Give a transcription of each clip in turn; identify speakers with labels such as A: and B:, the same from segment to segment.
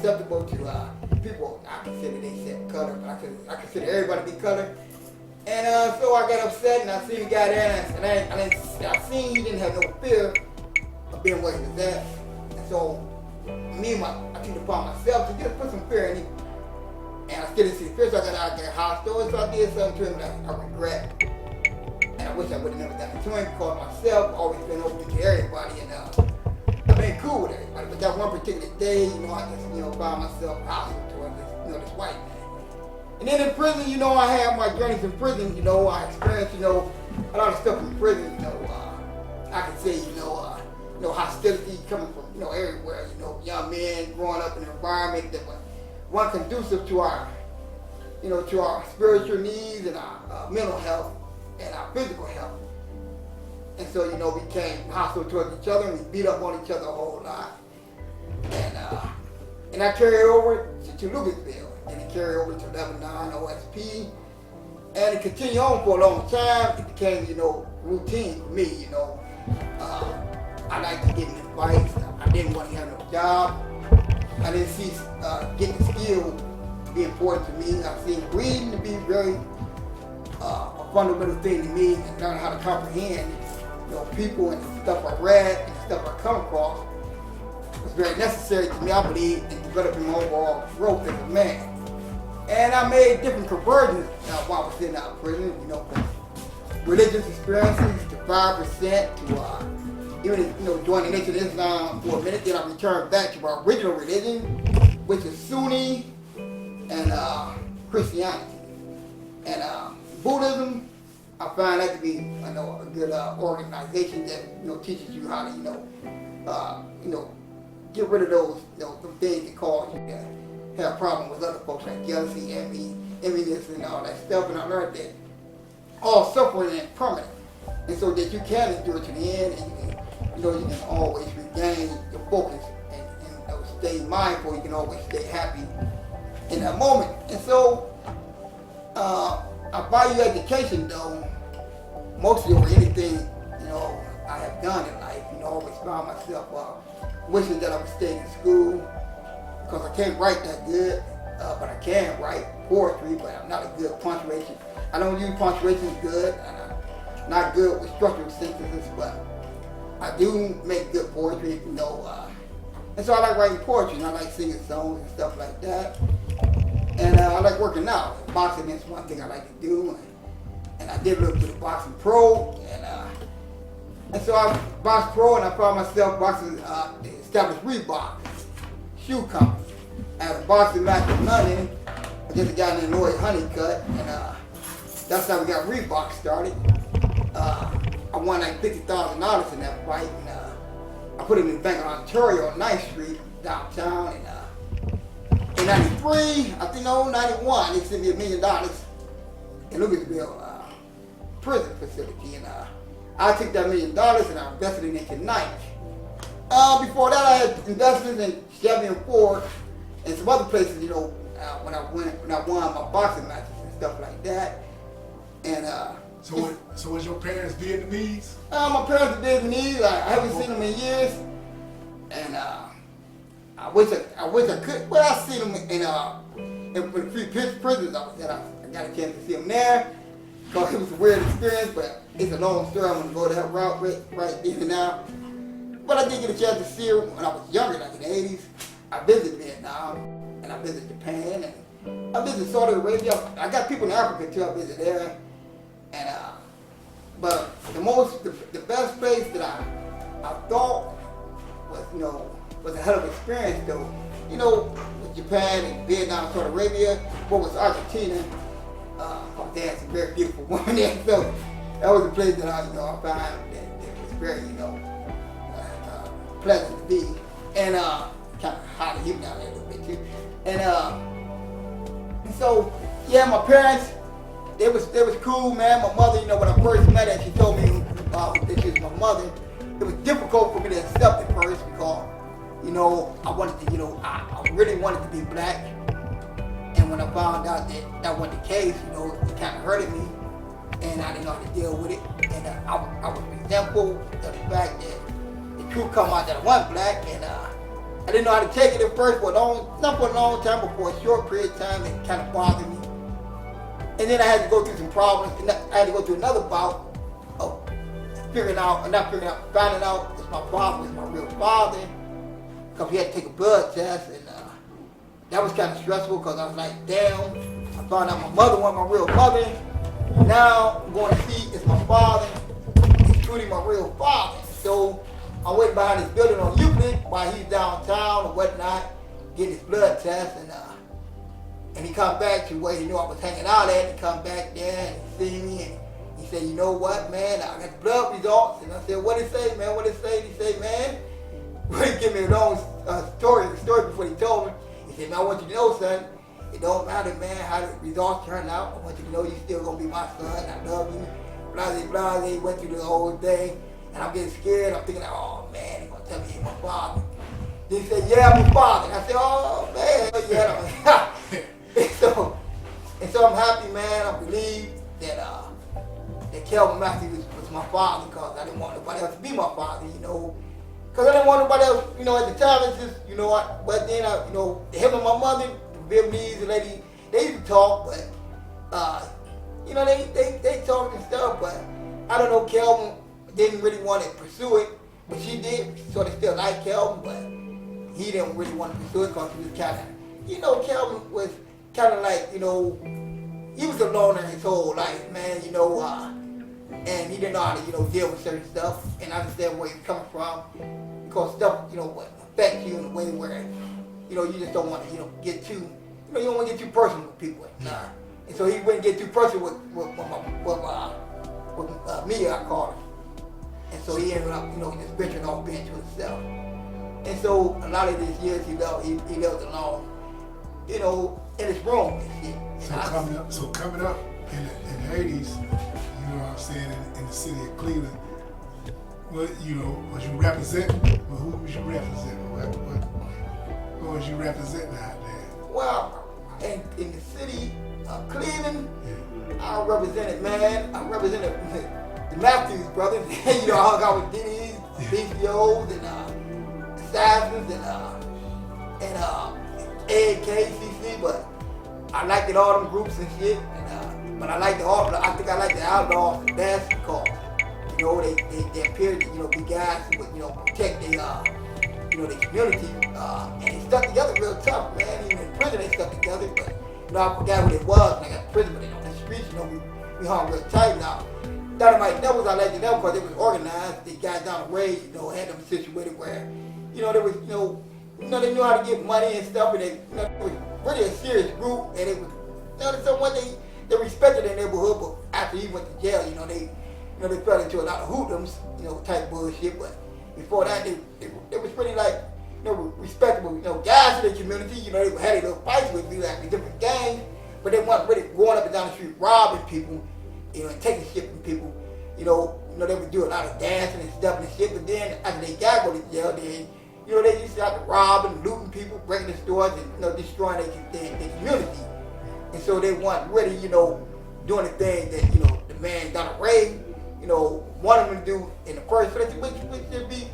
A: acceptable to people. I consider they said color, but I consider everybody to be color. And so I got upset, and I seen the guy there, and I seen he didn't have no fear of being what he was at. And so I took it upon myself to just put some fear in him. And I still didn't see the fear, so I got out there hostile, so I did something to him that I regret. And I wish I would have never done it to him, because myself always been open to everybody, and I've been cool with everybody. But that one particular day, I just, found myself hostile towards this white man. And then in prison, I had my journeys in prison, I experienced, a lot of stuff in prison, I can say, hostility coming from, everywhere, young men growing up in an environment that was conducive to our, to our spiritual needs and our mental health and our physical health. And so, we became hostile towards each other, and we beat up on each other a whole lot. And I carried over to Louisville, and it carried over to Lebanon, OSP, and it continued on for a long time. It became, routine for me, I like to get in fights. I didn't want to have no job. I didn't see getting skill to be important to me. I seen reading to be very a fundamental thing to me, and learning how to comprehend, people and the stuff I read and the stuff I come across was very necessary to me, I believe, in developing my overall growth as a man. And I made different conversions while I was in prison, from religious experiences to 5% to even joining the Nation of Islam for a minute. Then I returned back to our original religion, which is Sunni and Christianity. And Buddhism, I find that to be a good organization that teaches you how to get rid of those things that cause you to have problems with other folks, like jealousy, enviness, and all that stuff. And I learned that all suffering is permanent, and so that you can endure to the end, and you can always regain your focus and stay mindful. You can always stay happy in that moment. And so I value education, though, mostly over anything I have done in life. I always found myself wishing that I would stay in school, because I can't write that good, but I can write poetry, but I'm not a good punctuation. I don't use punctuation good, and I'm not good with structured sentences, but I do make good poetry, and so I like writing poetry, and I like singing songs and stuff like that. And I like working out. Boxing is one thing I like to do, and I did look to the boxing pro, and so I boxed pro, and I found myself boxing the established Reebok shoe company. I had a boxing match in London against a guy named Lloyd Honeycutt, and that's how we got Reebok started. I won like $50,000 in that fight, and I put it in the Bank of Ontario on 9th Street downtown. And in '93, I think 91, they sent me $1 million in Louisville prison facility, and I took that $1 million and I invested it into Nike. Before that, I had investments in Chevy and Ford and some other places, when I won my boxing matches and stuff like that. And
B: So was your parents Vietnamese?
A: My parents are Vietnamese. I haven't seen them in years, and I wish I could. Well, I seen them in the three prisons I was at. I got a chance to see them there, because it was a weird experience, but it's a long story. I'm gonna go that route right then and now. But I did get a chance to see her when I was younger, like in the 80s. I visited Vietnam, and I visited Japan, and I visited Saudi Arabia. I got people in Africa too. I visited there, and but the best place that I thought was a hell of an experience, though. With Japan and Vietnam, Saudi Arabia, what was Argentina? They had some very beautiful women there, so that was a place that I found that was very pleasant to be, and kind of hot and humid down there a little bit too, and so yeah, my parents, they was cool, man. My mother, when I first met her, she told me that she was my mother. It was difficult for me to accept at first, because I wanted to, I really wanted to be black. And when I found out that that wasn't the case, it kind of hurted me, and I didn't know how to deal with it. And I was resentful of the fact that the truth come out that I wasn't black, and I didn't know how to take it at first, not for a long time, but for a short period of time, it kind of bothered me. And then I had to go through some problems, and I had to go through another bout of finding out if my father was my real father, because he had to take a blood test, and that was kind of stressful, because I was like, damn, I found out my mother wasn't my real mother. Now I'm going to see it's my father. He's truly my real father. So I went behind his building on Euclid while he's downtown or whatnot, getting his blood test, and he come back to where he knew I was hanging out at. He come back there and he see me, and he said, you know what, man, I got the blood results. And I said, what did it say, man? What did it say? And he said, man, he gave me a long story before he told me. He said, man, I want you to know, son, it don't matter, man, how the results turn out. I want you to know you still gonna be my son. I love you. Blase, blase, went through the whole thing. And I'm getting scared. I'm thinking, oh, man, he's gonna tell me he's my father. Then he said, yeah, I'm your father. And I said, oh, man, yeah. and so I'm happy, man. I believe that Kelvin Matthews was my father, because I didn't want nobody else to be my father, you know. Because I didn't want nobody else, you know, at the time, it's just, you know, but then, you know, him and my mother, the Vietnamese lady, they used to talk, but, you know, they talk and stuff, but I don't know, Kelvin didn't really want to pursue it, but she did, so they still like Kelvin, but he didn't really want to pursue it, because he was kind of, you know, Kelvin was kind of like, you know, he was a loner his whole life, man, you know, and he didn't know how to, you know, deal with certain stuff and understand where he was coming from, because stuff, you know, what affects you in a way where, you know, you just don't want to, you know, get too, you know, you don't want to get too personal with people. And so he wouldn't get too personal with me, I call him. And so he ended up, you know, just venturing off being to himself. And so a lot of these years he lived alone, you know, in his room and shit.
B: So coming up in the 80s, you know what I'm saying, in the city of Cleveland, what, you know, was you representing? Well, who was you representing? What was you representing out there?
A: Well, in the city of Cleveland, I represented the Matthews brothers. You know, I hung out with Denny's, BCOs, and Assassins, and AKCC, but I liked it, all them groups and shit. But I think I like the Outlaws the best, because, you know, they appear to, you know, be guys who would, you know, protect their, you know, their community, and they stuck together real tough, man. Even in prison they stuck together, but, you know, I forgot what it was when I got to prison, but on the streets, you know, we hung real tight now. Dynamite Devils, I liked them because they was organized. They got down the way, you know, had them situated where, you know, there was, you know, they knew how to get money and stuff, and they, you know, it was really a serious group, and it was, you know, someone they respected their neighborhood, but after he went to jail, you know, they fell into a lot of hoodlums, you know, type bullshit, but before that, they was pretty, like, you know, respectable, you know, guys in the community, you know, they had their little fights with, be like, different gangs, but they weren't really going up and down the street robbing people, you know, and taking shit from people, you know, they would do a lot of dancing and stuff and shit, but then after they got go to jail, then, you know, they used to have to rob and looting people, breaking the stores, and, you know, destroying their community. And so they weren't really, you know, doing the thing that, you know, the man Donald Ray, you know, wanted them to do in the first place, which should be,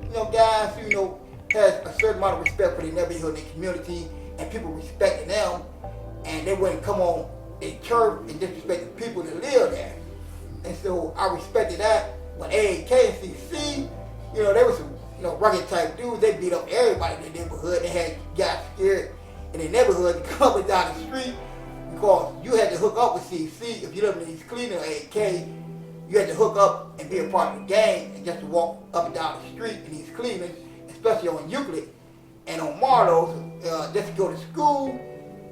A: you know, guys who, you know, has a certain amount of respect for their neighborhood, their community, and people respecting them, and they wouldn't come on their turf and disrespect the people that live there. And so I respected that. But AK and CC, you know, they were some, you know, rugged type dudes. They beat up everybody in their neighborhood. They had guys scared in their neighborhood to come down the street, because you had to hook up with CC. If you lived in East Cleveland or AK, you had to hook up and be a part of the gang, and just to walk up and down the street in East Cleveland, especially on Euclid and on Marlowe, just to go to school,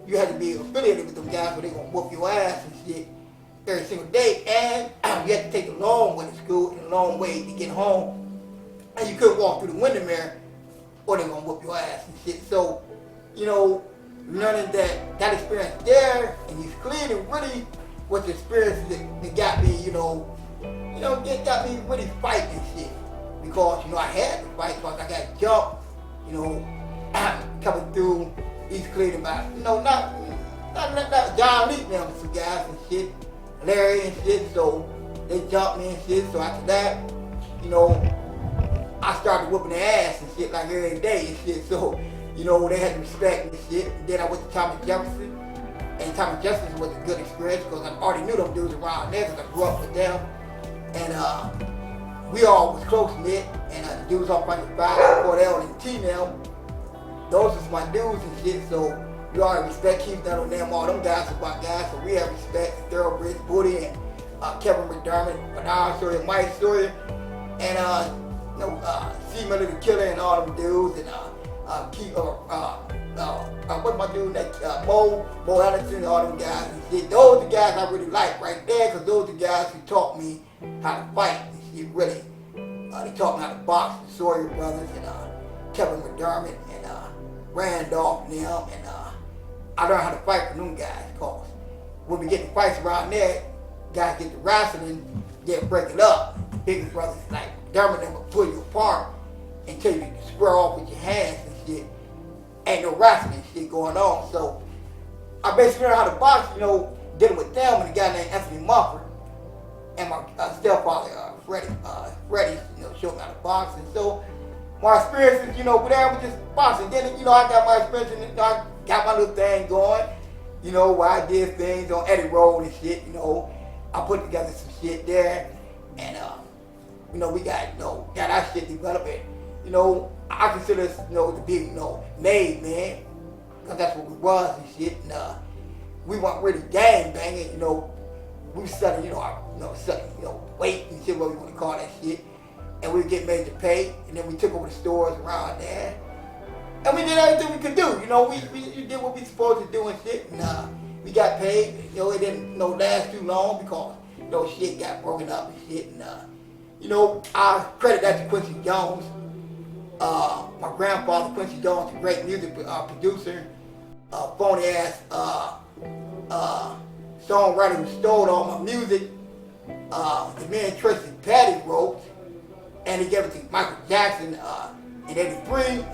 A: you had to be affiliated with them guys, where they gonna whoop your ass and shit every single day, and you had to take a long way to school and a long way to get home, and you couldn't walk through the window mirror, or they gonna whoop your ass and shit. So, you know, learning that experience there in East Cleveland really was the experience that got me, it got me really fighting shit, because, you know, I had to fight, because I got jumped, you know, coming through East Cleveland by, you know, not John Lee, them some guys and shit, Larry and shit, so they jumped me and shit. So after that, you know, I started whooping their ass and shit like every day and shit. So, you know, they had to respect me and shit. And then I went to Thomas Jefferson. And Thomas Jefferson was a good experience because I already knew them dudes around there because I grew up with them. And we all was close-knit. And the dudes off on the 5, Cordell and T-Nell, those was my dudes and shit. So we all respect Keith Nettle and them, all them guys are my guys. So we have respect Thoroughbreds, Booty, and Kevin McDermott, Bernard Sawyer, Mike Sawyer, and C. Miller the Killer and all them dudes, and what's my dude that Mo Ellington and all them guys and shit. Those are the guys I really like right there, because those are the guys who taught me how to fight and shit, really. They taught me how to box, the Sawyer brothers and Kevin McDermott and Randolph and them, and I learned how to fight from them guys, cause when we get in fights around there, guys get to wrestling, they'll break it up. Bigger brothers like Dermot, them will pull you apart until you square off with your hands and shit. Ain't no wrestling shit going on. So I basically learned how to box, you know, dealing with them and a guy named Anthony Mumford and my stepfather, Freddie, you know, showed me how to box. And so my experiences, you know, with them was just boxing. Then, you know, I got my experience and you know, I got my little thing going, you know, where I did things on Eddie Road and shit, you know. I put together some shit there, and you know, we got, you know, got our shit developed. You know, I consider us, you know, to be, you know, made, man, because that's what we was and shit. And we weren't really gang banging, you know. We was selling, you know, selling, you know, weight and shit, what we want to call that shit. And we get made to pay, and then we took over the stores around there, and we did everything we could do. You know, we did what we supposed to do and shit. And we got paid. You know, it didn't, you know, last too long because, you know, shit got broken up and shit. And, you know, I credit that to Quincy Jones. My grandfather, Quincy Jones, a great music producer, phony ass songwriter who stole all my music. The man Tracy Patty wrote, and he gave it to Michael Jackson in 83,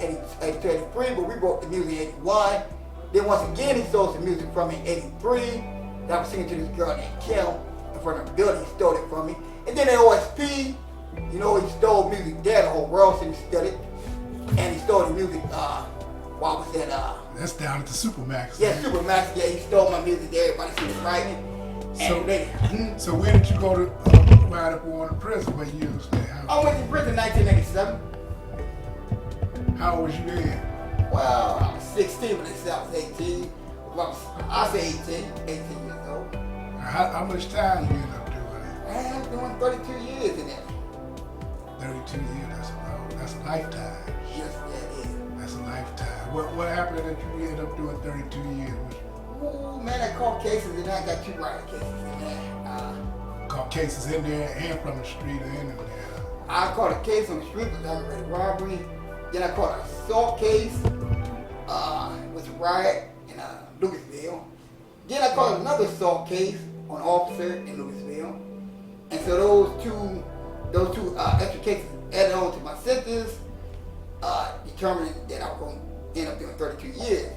A: but we wrote the music in 81. Then once again, he stole some music from me in 83. That I was singing to this girl named Kim in front of the building. He stole it from me. And then at OSP, you know, he stole music there. The whole world said he stole it. And he stole the music while I was at...
B: That's down at the Supermax.
A: Yeah, Supermax. Yeah, he stole my music there. Everybody see me writing.
B: So where did you go to ride up on the prison? What years?
A: I went to prison in 1987.
B: How old was you then?
A: Well, I was 16 when they said I was 18. Well, I say 18 years old.
B: How much time you ended up doing it?
A: Man, I'm doing 32 years in it.
B: 32 years, that's a lifetime.
A: Yes, that is.
B: That's a lifetime. What happened that you ended up doing 32 years?
A: Ooh, man, I caught cases and I got 2 riot cases in there.
B: Caught cases in there and from the street and in there.
A: I caught a case on the street with aggravated robbery. Then I caught an assault case. It was a riot in Lucasville. Then I caught another assault case on an officer in Lucasville. And so those two extra cases added on to my sentence, determined that I was going to end up doing 32 years.